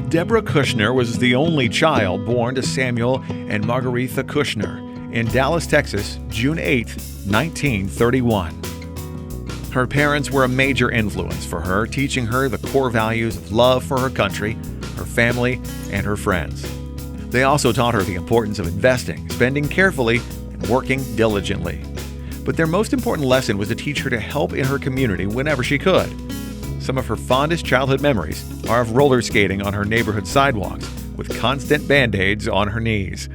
Debra Kushner was the only child born to Samuel and Margaretha Kushner in Dallas, Texas, June 8, 1931. Her parents were a major influence for her, teaching her the core values of love for her country, her family, and her friends. They also taught her the importance of investing, spending carefully, and working diligently. But their most important lesson was to teach her to help in her community whenever she could. Some of her fondest childhood memories are of roller skating on her neighborhood sidewalks with constant Band-Aids on her knees.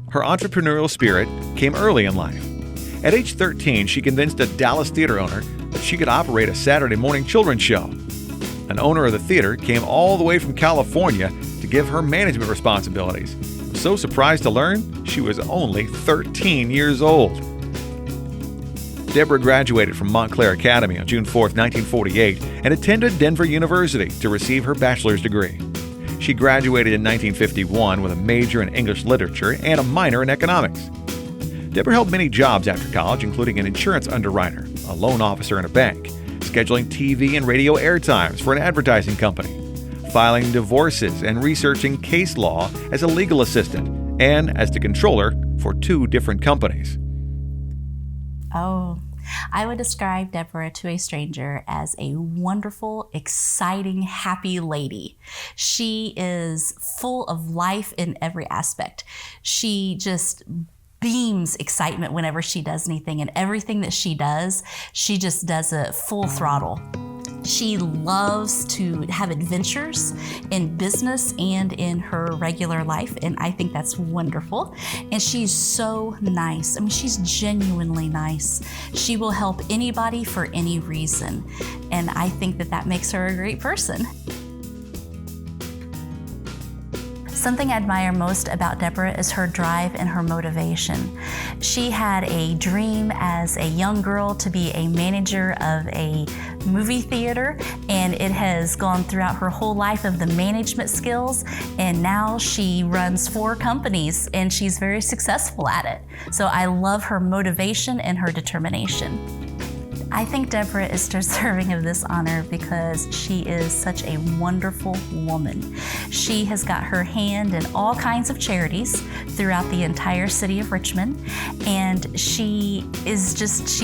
Her entrepreneurial spirit came early in life. At age 13, she convinced a Dallas theater owner that she could operate a Saturday morning children's show. An owner of the theater came all the way from California to give her management responsibilities. I was so surprised to learn she was only 13 years old. Debra graduated from Montclair Academy on June 4, 1948, and attended Denver University to receive her bachelor's degree. She graduated in 1951 with a major in English literature and a minor in economics. Debra held many jobs after college, including an insurance underwriter, a loan officer in a bank, scheduling TV and radio airtimes for an advertising company, filing divorces and researching case law as a legal assistant, and as the controller for 2 different companies. Oh, I would describe Debra to a stranger as a wonderful, exciting, happy lady. She is full of life in every aspect. She just beams excitement whenever she does anything, and everything that she just does it full throttle. She loves to have adventures in business and in her regular life, and I think that's wonderful. And she's so nice. I mean, she's genuinely nice. She will help anybody for any reason, and I think that makes her a great person. Something I admire most about Debra is her drive and her motivation. She had a dream as a young girl to be a manager of a movie theater, and it has gone throughout her whole life of the management skills, and now she runs 4 companies and she's very successful at it. So I love her motivation and her determination. I think Debra is deserving of this honor because she is such a wonderful woman. She has got her hand in all kinds of charities throughout the entire city of Richmond, and she's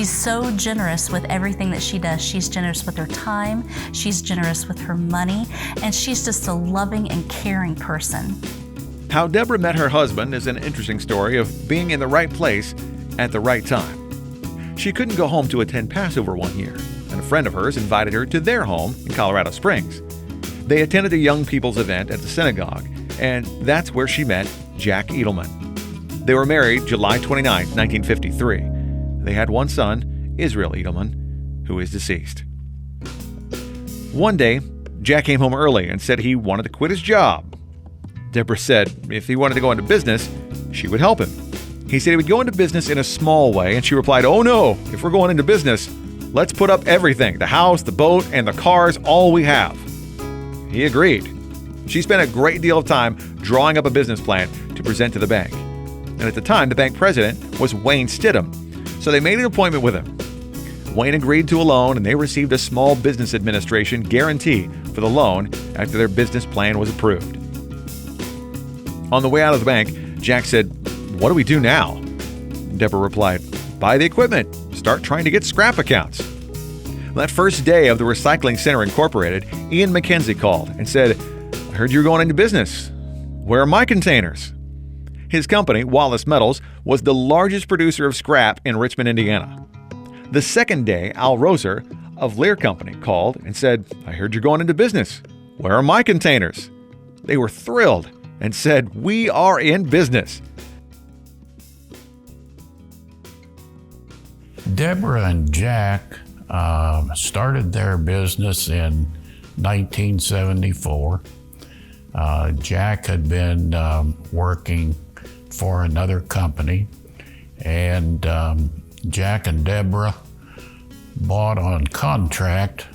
so generous with everything that she does. She's generous with her time, she's generous with her money, and she's just a loving and caring person. How Debra met her husband is an interesting story of being in the right place at the right time. She couldn't go home to attend Passover one year, and a friend of hers invited her to their home in Colorado Springs. They attended a young people's event at the synagogue, and that's where she met Jack Edelman. They were married July 29, 1953. They had one son, Israel Edelman, who is deceased. One day, Jack came home early and said he wanted to quit his job. Debra said if he wanted to go into business, she would help him. He said he would go into business in a small way, and she replied, "Oh no, if we're going into business, let's put up everything, the house, the boat, and the cars, all we have." He agreed. She spent a great deal of time drawing up a business plan to present to the bank. And at the time, the bank president was Wayne Stidham, so they made an appointment with him. Wayne agreed to a loan, and they received a small business administration guarantee for the loan after their business plan was approved. On the way out of the bank, Jack said, "What do we do now?" Debra replied, "Buy the equipment. Start trying to get scrap accounts." That first day of the Recycling Center Incorporated, Ian McKenzie called and said, "I heard you're going into business. Where are my containers?" His company, Wallace Metals, was the largest producer of scrap in Richmond, Indiana. The second day, Al Roser of Lear Company called and said, "I heard you're going into business. Where are my containers?" They were thrilled and said, "We are in business." Debra and Jack started their business in 1974. Jack had been working for another company, and Jack and Debra bought on contract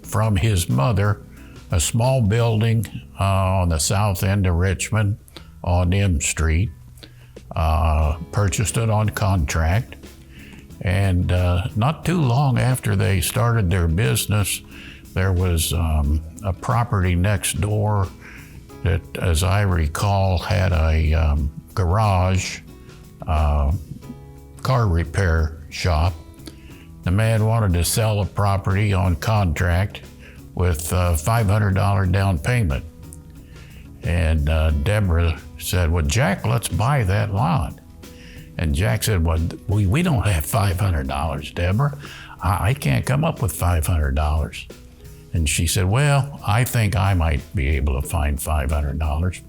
from his mother a small building on the south end of Richmond on M Street, purchased it on contract. And not too long after they started their business, There was a property next door that, as I recall, had a garage, car repair shop. The man wanted to sell the property on contract with $500 down payment. And Debra said, well, Jack, let's buy that lot. And Jack said, well, we don't have $500, Debra. I can't come up with $500. And she said, well, I think I might be able to find $500.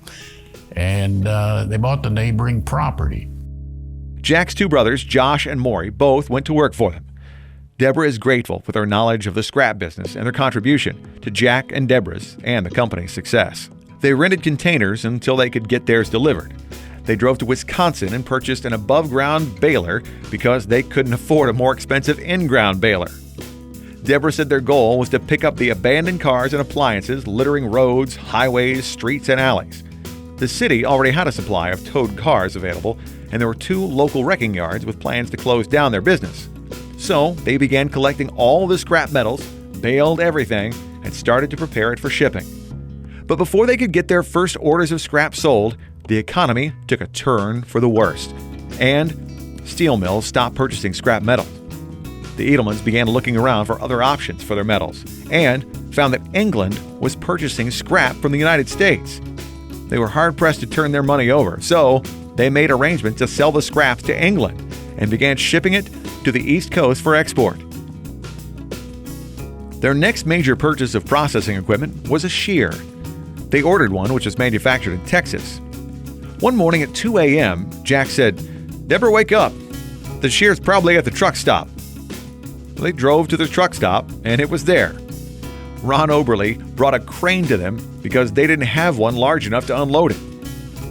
And they bought the neighboring property. Jack's two brothers, Josh and Maury, both went to work for them. Debra is grateful for their knowledge of the scrap business and their contribution to Jack and Debra's and the company's success. They rented containers until they could get theirs delivered. They drove to Wisconsin and purchased an above-ground baler because they couldn't afford a more expensive in-ground baler. Debra said their goal was to pick up the abandoned cars and appliances littering roads, highways, streets, and alleys. The city already had a supply of towed cars available, and there were 2 local wrecking yards with plans to close down their business. So they began collecting all the scrap metals, baled everything, and started to prepare it for shipping. But before they could get their first orders of scrap sold, the economy took a turn for the worst, and steel mills stopped purchasing scrap metal. The Edelmans began looking around for other options for their metals and found that England was purchasing scrap from the United States. They were hard-pressed to turn their money over, so they made arrangements to sell the scraps to England and began shipping it to the East Coast for export. Their next major purchase of processing equipment was a shear. They ordered one which was manufactured in Texas. One morning at 2 a.m., Jack said, "Debra, wake up. The shear's probably at the truck stop." They drove to the truck stop, and it was there. Ron Oberly brought a crane to them because they didn't have one large enough to unload it.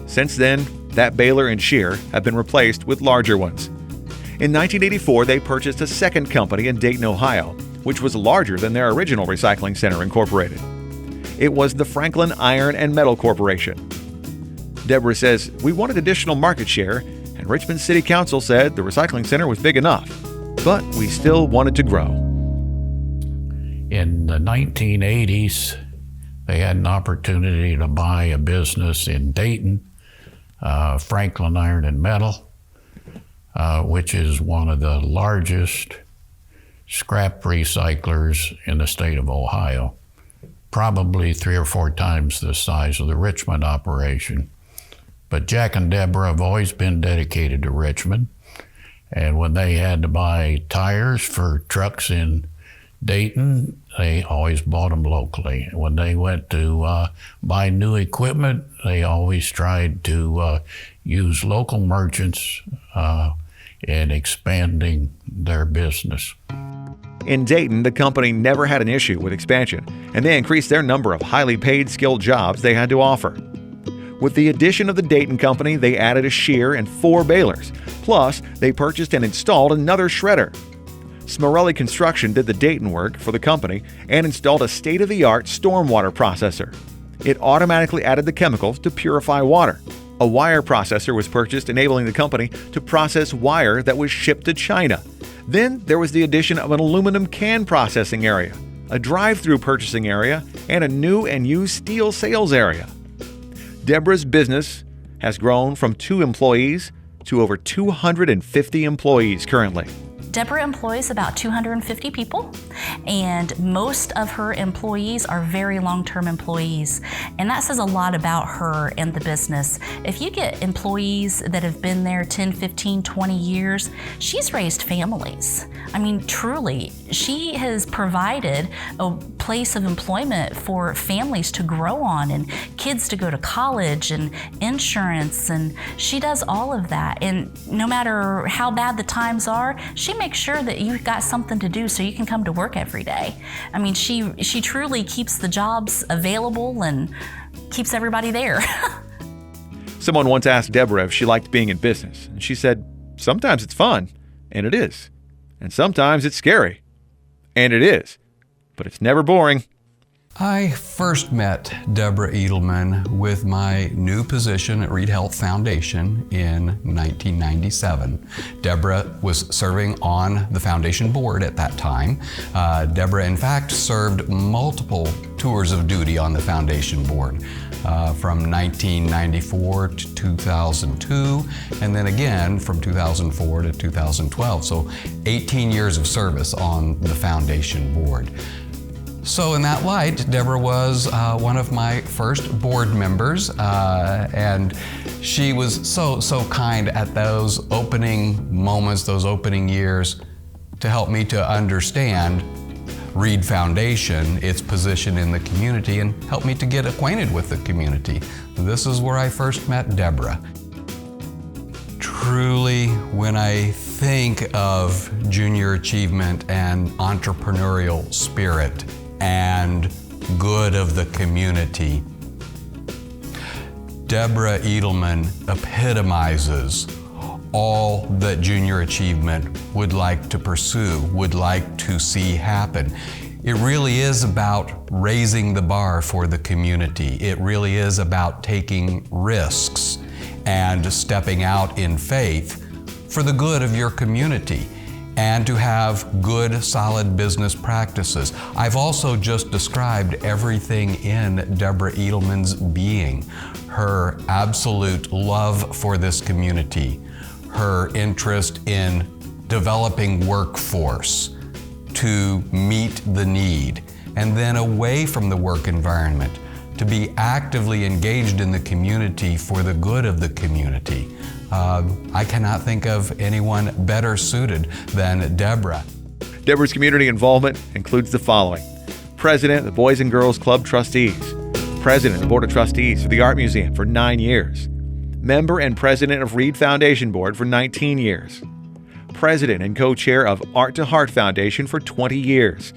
Since then, that baler and shear have been replaced with larger ones. In 1984, they purchased a second company in Dayton, Ohio, which was larger than their original recycling center incorporated. It was the Franklin Iron and Metal Corporation. Debra says, "We wanted additional market share, and Richmond City Council said the recycling center was big enough, but we still wanted to grow." In the 1980s, they had an opportunity to buy a business in Dayton, Franklin Iron and Metal, which is one of the largest scrap recyclers in the state of Ohio, probably 3 or 4 times the size of the Richmond operation. But Jack and Debra have always been dedicated to Richmond, and when they had to buy tires for trucks in Dayton, they always bought them locally. When they went to buy new equipment, they always tried to use local merchants in expanding their business. In Dayton, the company never had an issue with expansion, and they increased their number of highly paid, skilled jobs they had to offer. With the addition of the Dayton company, they added a shear and 4 balers. Plus, they purchased and installed another shredder. Smarelli Construction did the Dayton work for the company and installed a state-of-the-art stormwater processor. It automatically added the chemicals to purify water. A wire processor was purchased, enabling the company to process wire that was shipped to China. Then there was the addition of an aluminum can processing area, a drive-through purchasing area, and a new and used steel sales area. Debra's business has grown from 2 employees to over 250 employees currently. Debra employs about 250 people, and most of her employees are very long-term employees, and that says a lot about her and the business. If you get employees that have been there 10, 15, 20 years, she's raised families. I mean, truly, she has provided a place of employment for families to grow on and kids to go to college and insurance, and she does all of that. And no matter how bad the times are, she makes sure that you've got something to do so you can come to work every day. I mean, she truly keeps the jobs available and keeps everybody there. Someone once asked Debra if she liked being in business, and she said, "Sometimes it's fun, and it is. And sometimes it's scary, and it is. But it's never boring." I first met Debra Edelman with my new position at Reed Health Foundation in 1997. Debra was serving on the foundation board at that time. Debra, in fact, served multiple tours of duty on the foundation board from 1994 to 2002, and then again from 2004 to 2012. So 18 years of service on the foundation board. So in that light, Debra was one of my first board members, and she was so kind at those opening moments, those opening years, to help me to understand Reed Foundation, its position in the community, and help me to get acquainted with the community. This is where I first met Debra. Truly, when I think of junior achievement and entrepreneurial spirit, and good of the community, Debra Edelman epitomizes all that junior achievement would like to pursue, would like to see happen. It really is about raising the bar for the community. It really is about taking risks and stepping out in faith for the good of your community, and to have good, solid business practices. I've also just described everything in Debra Edelman's being. Her absolute love for this community, her interest in developing workforce to meet the need, and then away from the work environment, to be actively engaged in the community for the good of the community. I cannot think of anyone better suited than Debra. Debra's community involvement includes the following: President of the Boys and Girls Club Trustees, President of the Board of Trustees for the Art Museum for 9 years, Member and President of Reed Foundation Board for 19 years, President and Co-Chair of Art to Heart Foundation for 20 years,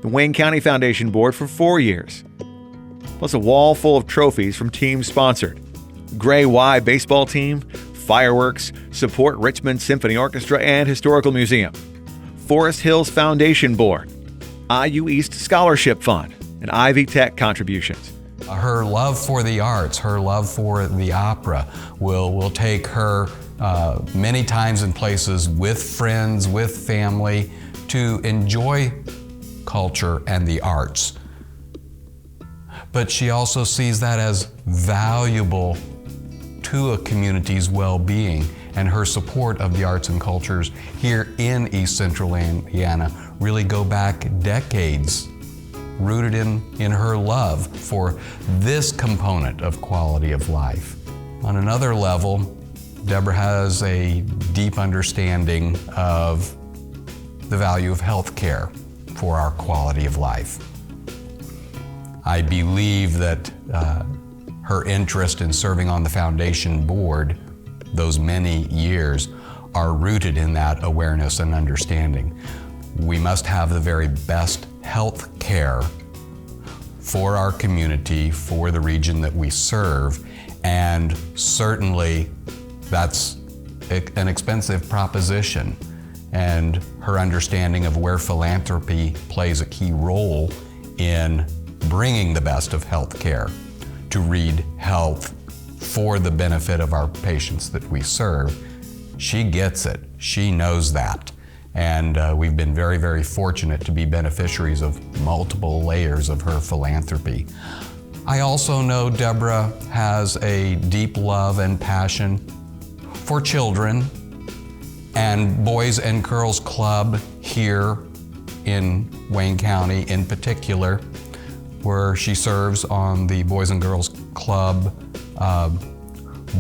the Wayne County Foundation Board for 4 years, plus a wall full of trophies from teams sponsored: Gray Y baseball team, fireworks, support Richmond Symphony Orchestra and Historical Museum, Forest Hills Foundation Board, IU East Scholarship Fund, and Ivy Tech contributions. Her love for the arts, her love for the opera will take her many times and places with friends, with family, to enjoy culture and the arts. But she also sees that as valuable to a community's well-being, and her support of the arts and cultures here in East Central Indiana really go back decades, rooted in her love for this component of quality of life. On another level, Debra has a deep understanding of the value of health care for our quality of life. I believe that her interest in serving on the foundation board those many years are rooted in that awareness and understanding. We must have the very best health care for our community, for the region that we serve, and certainly that's an expensive proposition. And her understanding of where philanthropy plays a key role in bringing the best of health care to Reed Health for the benefit of our patients that we serve. She gets it. She knows that. And we've been very, very fortunate to be beneficiaries of multiple layers of her philanthropy. I also know Debra has a deep love and passion for children and Boys and Girls Club here in Wayne County in particular, where she serves on the Boys and Girls Club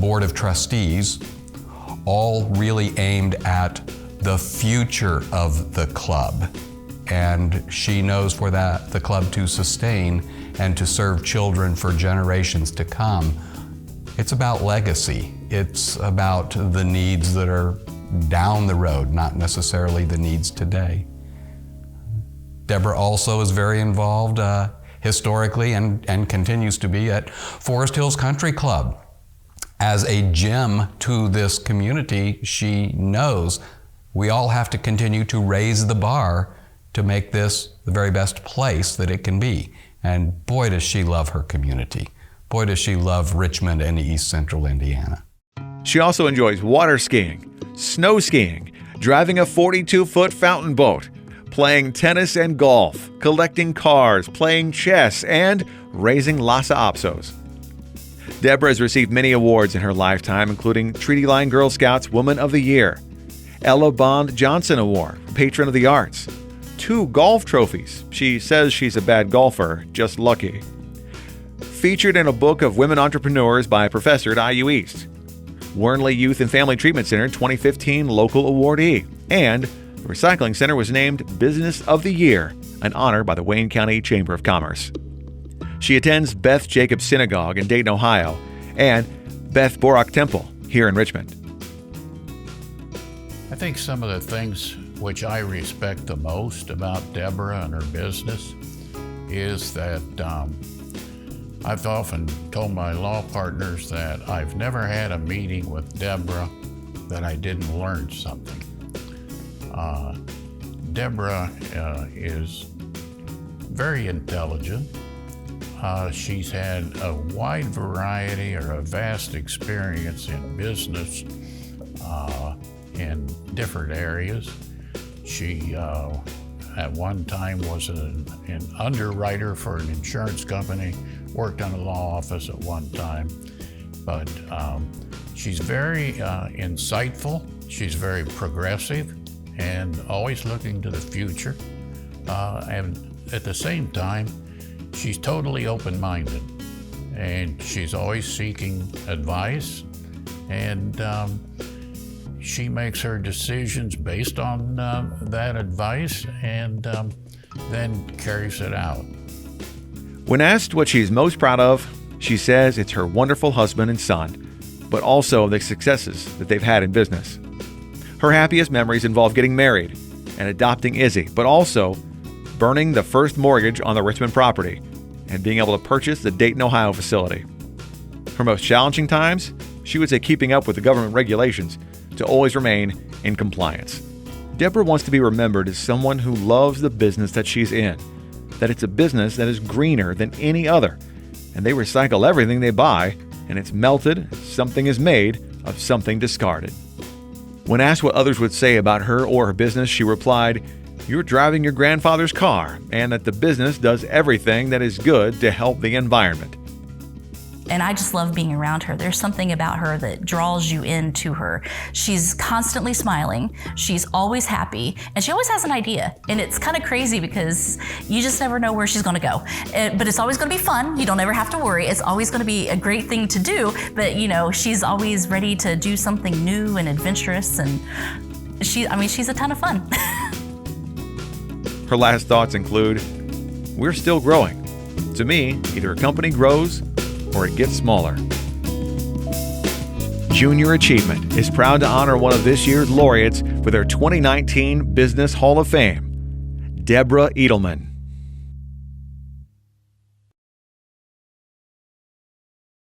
Board of Trustees, all really aimed at the future of the club. And she knows for that the club to sustain and to serve children for generations to come, it's about legacy. It's about the needs that are down the road, not necessarily the needs today. Debra also is very involved historically and continues to be at Forest Hills Country Club. As a gem to this community, she knows we all have to continue to raise the bar to make this the very best place that it can be. And boy, does she love her community. Boy, does she love Richmond and East Central Indiana. She also enjoys water skiing, snow skiing, driving a 42-foot fountain boat, playing tennis and golf, collecting cars, playing chess, and raising Lhasa Apsos. Debra has received many awards in her lifetime, including Treaty Line Girl Scouts Woman of the Year, Ella Bond Johnson Award, Patron of the Arts, 2 golf trophies. She says she's a bad golfer, just lucky. Featured in a book of women entrepreneurs by a professor at IU East. Wernley Youth and Family Treatment Center 2015 Local Awardee. And the Recycling Center was named Business of the Year, an honor by the Wayne County Chamber of Commerce. She attends Beth Jacobs Synagogue in Dayton, Ohio, and Beth Borak Temple here in Richmond. I think some of the things which I respect the most about Debra and her business is that I've often told my law partners that I've never had a meeting with Debra that I didn't learn something. Debra is very intelligent. She's had a wide variety or a vast experience in business in different areas. She at one time was an underwriter for an insurance company, worked on a law office at one time, but she's very insightful, she's very progressive, and always looking to the future. And at the same time, she's totally open-minded, and she's always seeking advice, and she makes her decisions based on that advice and then carries it out. When asked what she's most proud of, she says it's her wonderful husband and son, but also the successes that they've had in business. Her happiest memories involve getting married and adopting Izzy, but also burning the first mortgage on the Richmond property and being able to purchase the Dayton, Ohio facility. Her most challenging times, she would say keeping up with the government regulations to always remain in compliance. Debra wants to be remembered as someone who loves the business that she's in, that it's a business that is greener than any other, and they recycle everything they buy, and it's melted, something is made of something discarded. When asked what others would say about her or her business, she replied, "You're driving your grandfather's car, and that the business does everything that is good to help the environment." And I just love being around her. There's something about her that draws you into her. She's constantly smiling. She's always happy. And she always has an idea. And it's kind of crazy because you just never know where she's going to go. But it's always going to be fun. You don't ever have to worry. It's always going to be a great thing to do. But, she's always ready to do something new and adventurous. And she's a ton of fun. Her last thoughts include, "We're still growing. To me, either a company grows or it gets smaller." Junior Achievement is proud to honor one of this year's laureates with their 2019 Business Hall of Fame, Debra Edelman.